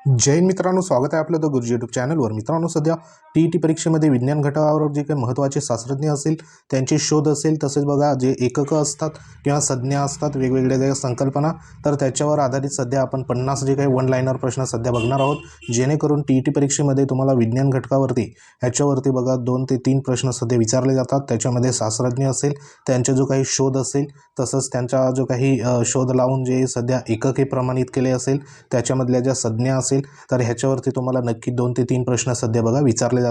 जय हिंद मित्रांनो, स्वागत आहे आपलं द गुरुजी यूट्यूब चॅनलवर। मित्रांनो, सध्या टी परीक्षेमध्ये विज्ञान घटकावर जे काही महत्त्वाचे शास्त्रज्ञ असेल त्यांचे शोध असेल, तसेच बघा जे एककं असतात किंवा संज्ञा असतात, वेगवेगळ्या ज्या संकल्पना, तर त्याच्यावर आधारित सध्या आपण 50 जे काही वन लाइनर प्रश्न सध्या बघणार आहोत, जेणेकरून टी परीक्षेमध्ये तुम्हाला विज्ञान घटकावरती ह्याच्यावरती बघा 2 ते 3 प्रश्न सध्या विचारले जातात। त्याच्यामध्ये शास्त्रज्ञ असेल, त्यांचे जो काही शोध असेल, तसंच त्यांचा जो काही शोध लावून जे सध्या एकके प्रमाणित केले असेल, त्याच्यामधल्या ज्या संज्ञा असेल, तर ह्याच्यावरती तुम्हाला नक्की 2 ते 3 प्रश्न सध्या बघा विचारले जातात।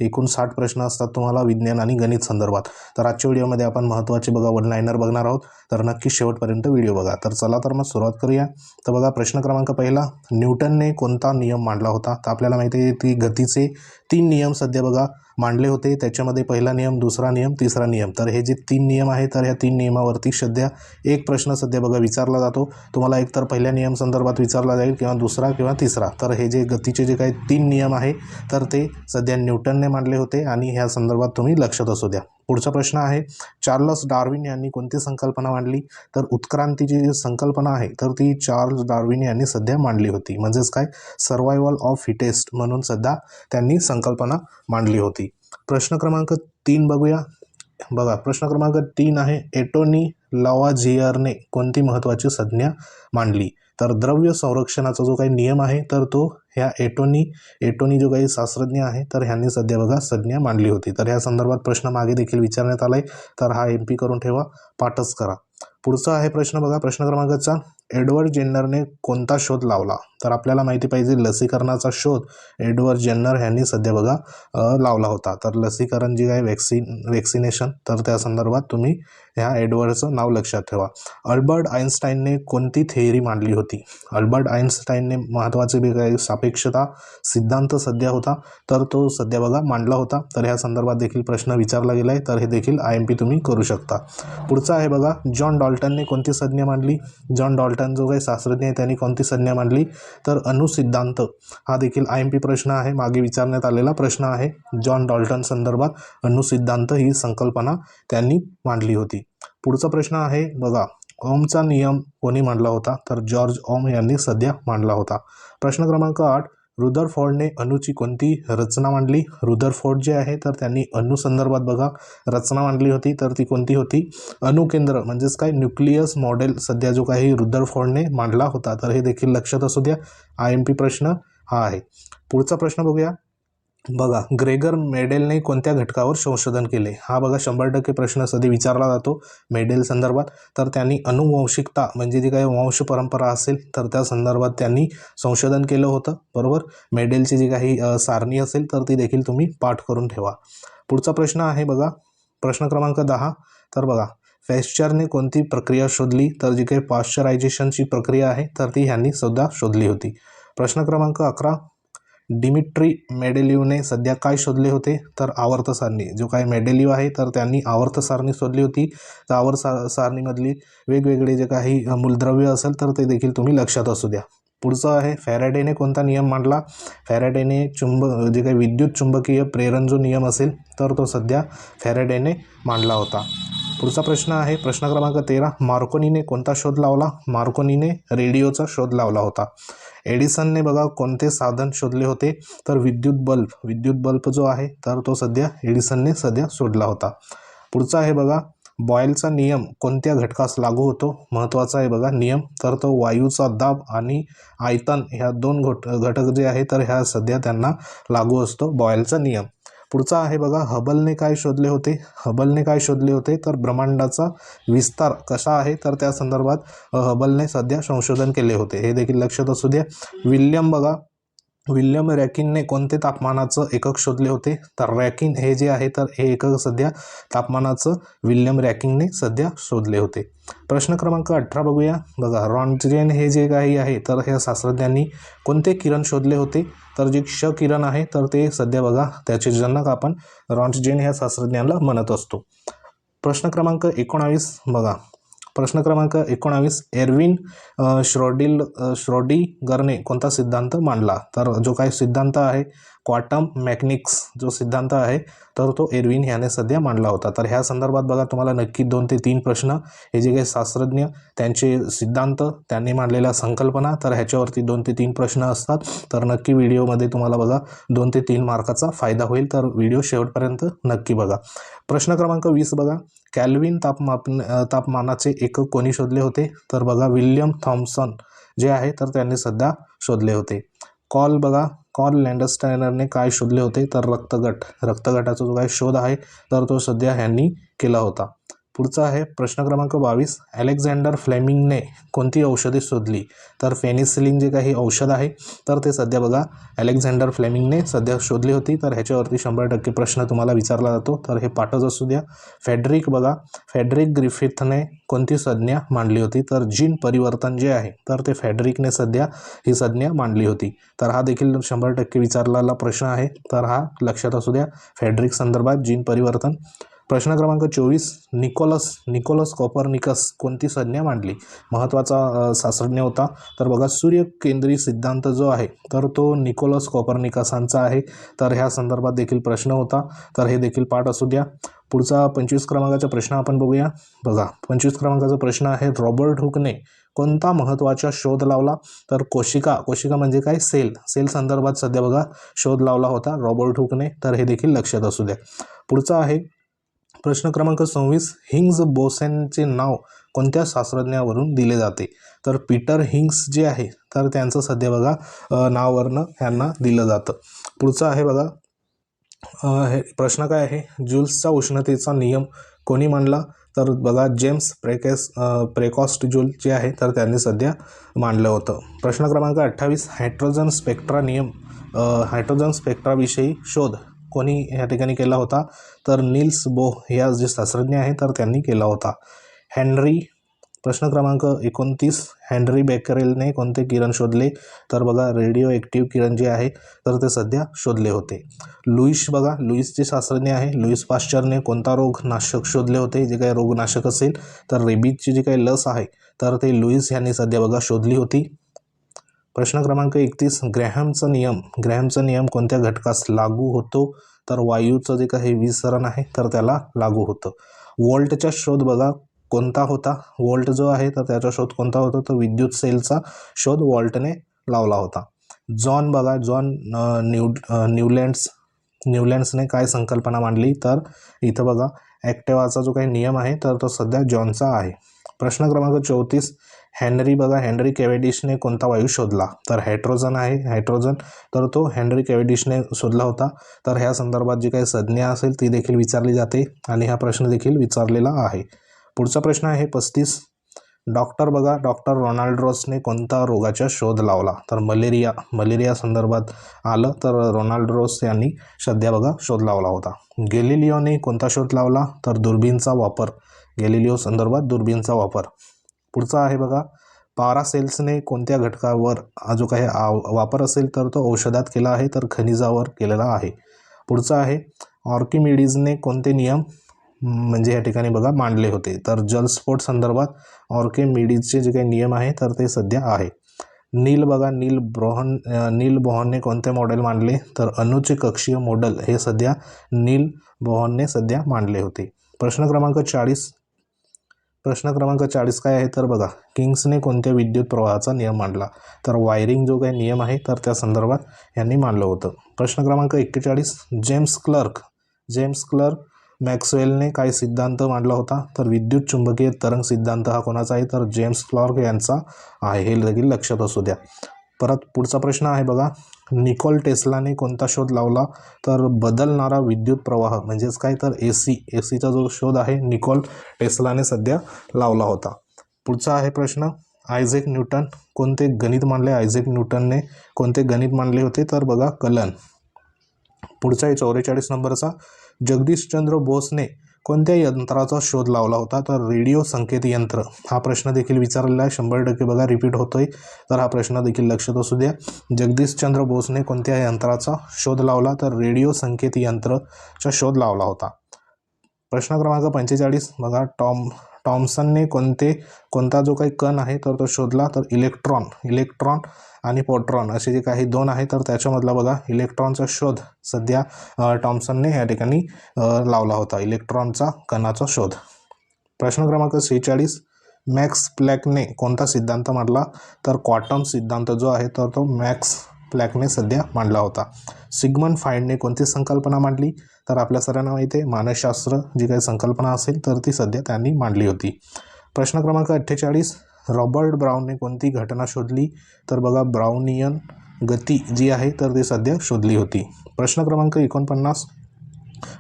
एकूण 60 प्रश्न असतात तुम्हाला विज्ञान आणि गणित संदर्भात। तर आजच्या व्हिडिओमध्ये आपण महत्त्वाचे बघा वन लाइनर बघणार आहोत, तर नक्की शेवटपर्यंत व्हिडिओ बघा। तर चला तर मग सुरुवात करूया। तर बघा प्रश्न क्रमांक पहिला, न्यूटनने कोणता नियम मांडला होता? तर आपल्याला माहिती आहे की गतीचे 3 नियम सध्या बघा मांडले होते। त्याच्यामध्ये पहिला नियम, दुसरा नियम, तिसरा नियम। तर हे जे 3 नियम आहेत, तर ह्या 3 नियमावरती सध्या एक प्रश्न सध्या बघा विचारला जातो। तुम्हाला एकतर पहिल्या नियम संदर्भात विचारला जाईल किंवा दुसरा किंवा तिसरा। तर हे जे गतीचे जे काही 3 नियम आहे, तर ते सध्या न्यूटनने मांडले होते आणि ह्या संदर्भात तुम्ही लक्षात असू द्या। पुढचा प्रश्न आहे, चार्ल्स डार्विन यांनी कोणती संकल्पना मांडली? तर उत्क्रांतीची जी संकल्पना आहे, तर ती चार्ल्स डार्विन यांनी सध्या मांडली होती। म्हणजेच काय, सर्वायवल ऑफ फिटेस्ट म्हणून सध्या त्यांनी संकल्पना मांडली होती। प्रश्न क्रमांक 3 बघूया। बघा प्रश्न क्रमांक 3 आहे, एंटोनी लावाझियरने कोणती महत्त्वाची संज्ञा मांडली? तर द्रव्य संरक्षणाचा जो काही नियम आहे, तर तो ह्या एंटोनी जो काही शास्त्रज्ञ आहे, तर ह्यांनी सध्या बघा संज्ञा मांडली होती। तर ह्या संदर्भात प्रश्न मागे देखील विचारण्यात आलाय, तर हा MP करून ठेवा, पाठच करा। पुढचा आहे प्रश्न बघा, प्रश्न क्रमांक 4, एडवर्ड जेन्नरने कोणता शोध लावला? तर आपल्याला माहिती पाहिजे लसीकरणाचा शोध एडवर्ड जेन्नर यांनी सध्या बघा लावला होता। तर लसीकरण जे आहे वॅक्सिनेशन, तर त्या संदर्भात तुम्ही ह्या एडवर्डचं नाव लक्षात ठेवा। अल्बर्ट आइन्स्टाईनने कोणती थेअरी मांडली होती? अल्बर्ट आइन्स्टाईनने महत्त्वाचे जे काही सापेक्षता सिद्धांत सध्या होता, तर तो सध्या बघा मांडला होता। तर ह्या संदर्भात देखील प्रश्न विचारला गेला आहे, तर हे देखील IMP तुम्ही करू शकता। पुढचा आहे बघा, जॉन डॉल्टनने कोणती संज्ञा मांडली? जॉन डॉल्टन जो काही शास्त्रज्ञ आहे त्यांनी कोणती संज्ञा मांडली? तर अणुसिद्धांत। हा देखील IMP प्रश्न आहे, मागे विचारण्यात आलेला प्रश्न आहे। जॉन डॉल्टन संदर्भात अणुसिद्धांत ही संकल्पना त्यांनी मांडली होती। पुढचा प्रश्न आहे बघा, ओमचा नियम कोणी मांडला होता? तर जॉर्ज ओम यांनी सध्या मांडला होता। प्रश्न क्रमांक 8, रुदरफोर्डने अणूची कोणती रचना मांडली? रुदरफोर्ड जे आहे, तर त्यांनी अणू संदर्भात बघा रचना मांडली होती, तर ती कोणती होती? अणुकेंद्र म्हणजेच काय, न्यूक्लियस मॉडेल सध्या जो काही रुदरफोर्डने मांडला होता। तर हे देखील लक्षात असू द्या, IMP प्रश्न हा आहे। पुढचा प्रश्न बघूया। बघा, ग्रेगर मेडेलने कोणत्या घटकावर संशोधन केले? हा बघा 100% प्रश्न सध्या विचारला जातो मेडेल संदर्भात। तर त्यांनी अनुवंशिकता म्हणजे जी काही वंश परंपरा असेल, तर त्या संदर्भात त्यांनी संशोधन केलं होतं, बरोबर। मेडेलची जी काही सारणी असेल, तर ती देखील तुम्ही पाठ करून ठेवा। पुढचा प्रश्न आहे बघा, प्रश्न क्रमांक 10, तर बघा फॅस्चरने कोणती प्रक्रिया शोधली? तर जी काही पाश्चरायझेशनची प्रक्रिया आहे, तर ती ह्यांनी सुद्धा शोधली होती। प्रश्न क्रमांक 11, डिमिट्री मेंडेलीवने सध्या काय शोधले होते? तर आवर्त सारणी। जो काही मेंडेलीव आहे, तर त्यांनी आवर्त सारणी शोधली होती। तर आवर्त सारणीमधली वेगवेगळे जे काही मूलद्रव्य असेल, तर ते देखील तुम्ही लक्षात असू द्या। पुढचं आहे, फॅराडेने कोणता नियम मांडला? फॅराडेने जे काही विद्युत चुंबकीय प्रेरण जो नियम असेल, तर तो सध्या फॅराडेने मांडला होता। पुढचा प्रश्न आहे प्रश्न क्रमांक 13, मार्कोनीने कोणता शोध लावला? मार्कोनीने रेडिओचा शोध लावला होता। एडिसनने बघा कोणते साधन शोधले होते? तर विद्युत बल्ब जो आहे, तर तो सध्या एडिसनने सध्या शोधला होता। पुढचा आहे बघा, बॉयलचा नियम कोणत्या घटकास लागू होतो? महत्त्वाचा आहे बघा नियम, तर तो वायूचा दाब आणि आयतन ह्या 2 घटक जे आहे, तर ह्या सध्या त्यांना लागू असतो बॉयलचा नियम। पुढचा आहे बघा, हबलने काय शोधले होते? हबलने काय शोधले होते? तर ब्रह्मांडाचा विस्तार कसा आहे, तर त्या संदर्भात हबलने सध्या संशोधन केले होते, हे देखील लक्षात असू द्या। विल्यम रॅकिनने कोणते तापमानाचं एकक शोधले होते? तर रॅकिन हे जे आहे, तर हे एकक सध्या तापमानाचं विल्यम रॅकिनने सध्या शोधले होते। प्रश्न क्रमांक 18 बघूया। बघा, रॉन्टगेन हे जे काही आहे, तर ह्या शास्त्रज्ञांनी कोणते किरण शोधले होते? तर जे क्ष किरण आहे, तर ते सध्या बघा त्याचे जनक आपण रॉन्टगेन ह्या शास्त्रज्ञांना म्हणत असतो। प्रश्न क्रमांक 19 बघा, प्रश्न क्रमांक 19, एरविन श्रोडिंगरने कोणता सिद्धांत मांडला? तर जो काही सिद्धांत आहे क्वांटम मेकॅनिक्स जो सिद्धांत आहे तर तो एरविन याने सध्या मांडला होता. तर ह्या संदर्भात बघा तुम्हाला नक्की 2 ते 3 प्रश्न, हे जे काही शास्त्रज्ञ त्यांचे सिद्धांत त्यांनी मांडलेल्या संकल्पना, तर ह्याच्यावरती 2 ते 3 प्रश्न असतात. तर नक्की व्हिडिओमध्ये तुम्हाला बघा 2 ते 3 मार्काचा फायदा होईल. तर व्हिडिओ शेवटपर्यंत नक्की बघा. प्रश्न क्रमांक 20 बघा, कॅल्विन तापमानाचे एकक कोणी शोधले होते? तर बघा विल्यम थॉम्सन जे आहे तर त्यांनी सध्या शोधले होते. कॉल लँडस्टायनरने काय शोधले होते? तर रक्तगटाचा जो काही शोध आहे तर तो सध्या ह्यांनी केला होता. पुढचा आहे प्रश्न क्रमांक 22, अलेक्झांडर फ्लेमिंगने कोणती औषधे शोधली? तर पेनिसिलिन जे काही औषध आहे तर ते सध्या बघा अलेक्झांडर फ्लेमिंगने सध्या शोधली होती. तर ह्याच्यावरती 100% प्रश्न तुम्हाला विचारला जातो. तर हे पाठच असू द्या. फेडरिक ग्रिफिथने कोणती संज्ञा मांडली होती? तर जीन परिवर्तन जे आहे तर ते फेडरिकने सध्या ही संज्ञा मांडली होती. तर हा देखील 100% विचारलेला प्रश्न आहे. तर हा लक्षात असू द्या, फेडरिक संदर्भात जीन परिवर्तन. प्रश्न क्रमांक 24, निकोलस कॉपर्निकस कोणती संज्ञा मांडली? महत्त्वाचा शास्त्रज्ञ होता. तर बघा सूर्यकेंद्री सिद्धांत जो आहे तर तो निकोलस कॉपर्निकसांचा आहे. तर ह्या संदर्भात देखील प्रश्न होता. तर हे देखील पाठ असू द्या. पुढचा 25 क्रमांकाचा प्रश्न आपण बघूया. बघा 25 क्रमांकाचा प्रश्न आहे, रॉबर्ट हुकने कोणता महत्त्वाचा शोध लावला? तर कोशिका म्हणजे काय? सेल संदर्भात सध्या बघा शोध लावला होता रॉबर्ट हुकने. तर हे देखील लक्षात असू द्या. पुढचा आहे प्रश्न क्रमांक 26, हिग्स बोसॉनचे नाव कोणत्या शास्त्रज्ञावरून दिले जाते? तर पीटर हिग्स जे आहे तर त्यांचं सध्या बघा नावावरनं ह्यांना दिलं जातं. पुढचं आहे बघा हे प्रश्न काय आहे, जूल्सचा उष्णतेचा नियम कोणी मांडला? तर बघा जेम्स प्रेकॉस्ट जूल जे आहे तर त्यांनी सध्या मांडलं होतं. प्रश्न क्रमांक 28, हायड्रोजन स्पेक्ट्राविषयी शोध कोणी या ठिकाणी केला होता? तर नील्स बोह या जे शास्त्रज्ञ आहे तर त्यांनी केला होता. प्रश्न क्रमांक 29, हेनरी बेकरेलने कोणते किरण शोधले? तर बघा रेडिओ ॲक्टिव्ह किरण जे आहे तर ते सध्या शोधले होते. लुईस जे शास्त्रज्ञ आहे, लुईस पाश्चरने कोणता रोगनाशक शोधले होते? जे काही रोगनाशक असेल तर रेबीजची जी काही लस आहे तर ते लुईस यांनी सध्या बघा शोधली होती. प्रश्न क्रमांक 31, ग्रॅहमचा नियम कोणत्या घटकास लागू होतो? तर वायूचं जे काही विसरण आहे तर त्याला लागू होतं. वोल्टचा शोध बघा कोणता होता? वोल्ट जो आहे तर त्याचा शोध कोणता होता? तर विद्युत सेलचा शोध वॉल्टने लावला होता. जॉन न्यूलँड्सने काय संकल्पना मांडली? तर इथं बघा ॲक्टिवाचा जो काही नियम आहे तर तो सध्या जॉनचा आहे. प्रश्न क्रमांक 34, हेनरी कॅव्हेंडिशने कोणता वायू शोधला? तर हायड्रोजन तर तो हेनरी कॅव्हेंडिशने शोधला होता. तर ह्या संदर्भात जी काही संज्ञा असेल ती देखील विचारली जाते आणि हा प्रश्न देखील विचारलेला आहे. पुढचा प्रश्न आहे 35, डॉक्टर रोनाल्ड रॉसने कोणता रोगाचा शोध लावला? तर मलेरिया संदर्भात आलं तर रोनाल्ड रॉस यांनी सध्या बघा शोध लावला होता. गॅलिलिओने कोणता शोध लावला? तर दुर्बीणचा वापर. गॅलिलिओ संदर्भात दुर्बीणचा वापर. पुढचा आहे बघा पॅरासेल्सने कोणत्या घटकावर जो काही वापर असेल तर तो औषधात केला आहे? तर खनिजावर केलेला आहे. पुढचा आहे ऑर्किमिडीजने कोणते नियम म्हणजे या ठिकाणी बघा मांडले होते? तर जलस्फोट संदर्भात ऑर्किमिडीजचे जे काही नियम आहे तर ते सध्या आहे. नील बोहरने कोणते मॉडेल मांडले? तर अणुचे कक्षीय मॉडेल हे सध्या नील बोहरने सध्या मांडले होते. प्रश्न क्रमांक 40 काय आहे? तर बघा किंग्सने कोणत्या विद्युत प्रवाहाचा नियम मांडला? तर वायरिंग जो काही नियम आहे तर त्या संदर्भात यांनी मांडलं होतं. प्रश्न क्रमांक 41, जेम्स क्लर्क मॅक्सवेलने काय सिद्धांत मांडला होता? तर विद्युत चुंबकीय तरंग सिद्धांत हा कोणाचा आहे? तर जेम्स क्लर्क यांचा आहे. हे देखील लक्षात असू द्या. परत पुढचा प्रश्न आहे बघा निकोला टेस्लाने कोणता शोध लावला? तर बदलणारा विद्युत प्रवाह म्हणजेच काय? तर एसीचा जो शोध आहे निकोला टेस्लाने सध्या लावला होता. पुढचा आहे प्रश्न आयझॅक न्यूटनने कोणते गणित मांडले होते? तर बघा कलन. पुढचा आहे 44 नंबरचा जगदीशचंद्र बोसने कोणत्या यंत्राचा शोध लावला होता? तर रेडिओ संकेत यंत्र. हा प्रश्न देखील विचारलेला आहे. 100% बघा रिपीट होतोय. तर हा प्रश्न देखील लक्षात असू द्या. जगदीशचंद्र बोसने कोणत्या यंत्राचा शोध लावला? तर रेडिओ संकेत यंत्राचा शोध लावला होता. प्रश्न क्रमांक 45 बघा टॉमसनने कोणता जो काही कण आहे तर तो शोधला, तर इलेक्ट्रॉन आणि प्रोटॉन असे जे काही दोन आहे तर त्याच्यामधला बघा इलेक्ट्रॉनचा शोध सध्या टॉमसनने या ठिकाणी लावला होता, इलेक्ट्रॉनचा कणाचा शोध. प्रश्न क्रमांक 46, मॅक्स प्लॅंकने कोणता सिद्धांत मांडला, तर क्वांटम सिद्धांत जो आहे तर तो मॅक्स प्लॅंकने सध्या मांडला होता. सिगमंड फ्राइडने कोणती संकल्पना मांडली, तर आपल्या सर्वांना माहिती आहे मानसशास्त्र जी काही संकल्पना असेल तर ती सध्या त्यांनी मांडली होती. प्रश्न क्रमांक 48, रॉबर्ट ब्राउनने कोणती घटना शोधली, तर बघा ब्राउनियन गती जी आहे तर ती सध्या शोधली होती. प्रश्न क्रमांक 49,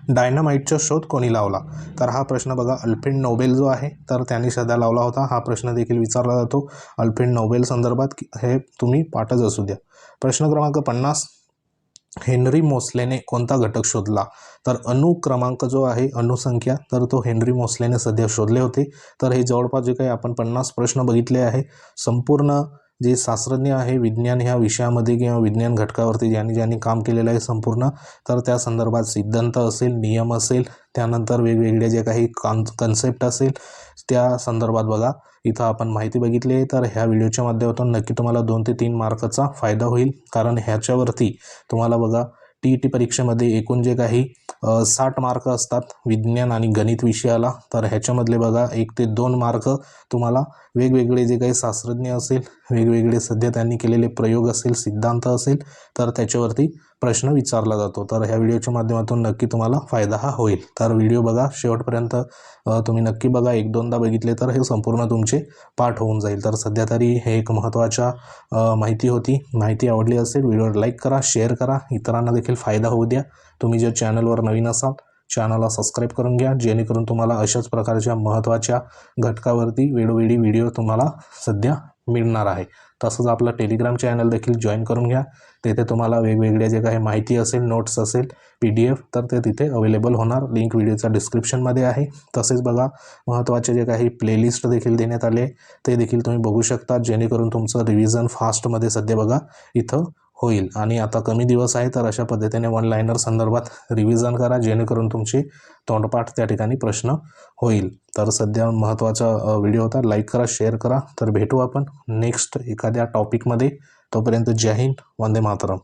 डायनामाइटचा शोध कोणी लावला, तर हा प्रश्न बघा अल्फ्रेड नोबेल जो आहे तर त्यांनी सध्या लावला होता. हा प्रश्न देखील विचारला जातो अल्फ्रेड नोबेल संदर्भात, हे तुम्ही पाठच असू द्या. प्रश्न क्रमांक 50, हेनरी मोसलेने कोणता घटक शोधला, तर अणु क्रमांक जो आहे अणुसंख्या तर तो हेनरी मोसलेने सध्या शोधले होते. तर हे जवळपास जे काही आपण 50 प्रश्न बघितले आहे, संपूर्ण जे शास्त्रज्ञ आहे विज्ञान ह्या विषयामध्ये किंवा विज्ञान घटकावरती ज्यांनी काम केलेलं आहे संपूर्ण, तर त्या संदर्भात सिद्धांत असेल, नियम असेल, त्यानंतर वेगवेगळे जे काही कन्सेप्ट असेल त्या संदर्भात बघा इथं आपण माहिती बघितली आहे. तर ह्या व्हिडिओच्या माध्यमातून नक्की तुम्हाला 2 ते 3 मार्काचा फायदा होईल, कारण ह्याच्यावरती तुम्हाला बघा TET परीक्षेमध्ये एकूण जे काही 60 मार्क असतात विज्ञान आणि गणित विषयाला, तर ह्याच्यामधले बघा 1 ते 2 मार्क तुम्हाला वेगवेगळे जे काही शास्त्रज्ञ असेल, वेगवेगळे सध्या त्यांनी केलेले प्रयोग असेल, सिद्धांत असेल, तर त्याच्यावरती प्रश्न विचारला जातो. तर ह्या व्हिडिओच्या माध्यमातून नक्की तुम्हाला फायदा हा होईल. तर व्हिडिओ बघा शेवटपर्यंत, तुम्ही नक्की बघा, 1-2दा बघितले तर हे संपूर्ण तुमचे पाठ होऊन जाईल. तर सध्या तरी हे एक महत्त्वाच्या माहिती होती. माहिती आवडली असेल व्हिडिओवर लाईक करा, शेअर करा, इतरांना देखील फायदा होऊ द्या. तुम्ही जर चॅनलवर नवीन असाल चॅनलला सबस्क्राईब करून घ्या, जेणेकरून तुम्हाला अशाच प्रकारच्या महत्त्वाच्या घटकावरती वेळोवेळी व्हिडिओ तुम्हाला सध्या मिळणार आहे. तसंच आपलं टेलिग्राम चॅनल देखील जॉईन करून घ्या. तेथे तुम्हाला वेगवेगळ्या जे काही माहिती असेल, नोट्स असेल, PDF तर ते तिथे अवेलेबल होणार. लिंक व्हिडिओच्या डिस्क्रिप्शनमध्ये आहे. तसेच बघा महत्त्वाचे जे काही प्लेलिस्ट देखील देण्यात आले ते देखील तुम्ही बघू शकता, जेणेकरून तुमचं रिव्हिजन फास्टमध्ये सध्या बघा इथं होईल. आणि आता कमी दिवस आहे तर अशा पद्धतीने वन लायनर संदर्भात रिव्हिजन करा, जेणेकरून तुमची तोंडपाठ त्या ठिकाणी प्रश्न होईल. तर सध्या महत्त्वाचा व्हिडिओ होता. लाईक करा, शेअर करा. तर भेटू आपण नेक्स्ट एखाद्या टॉपिकमध्ये. तोपर्यंत जय हिंद, वंदे मातरम.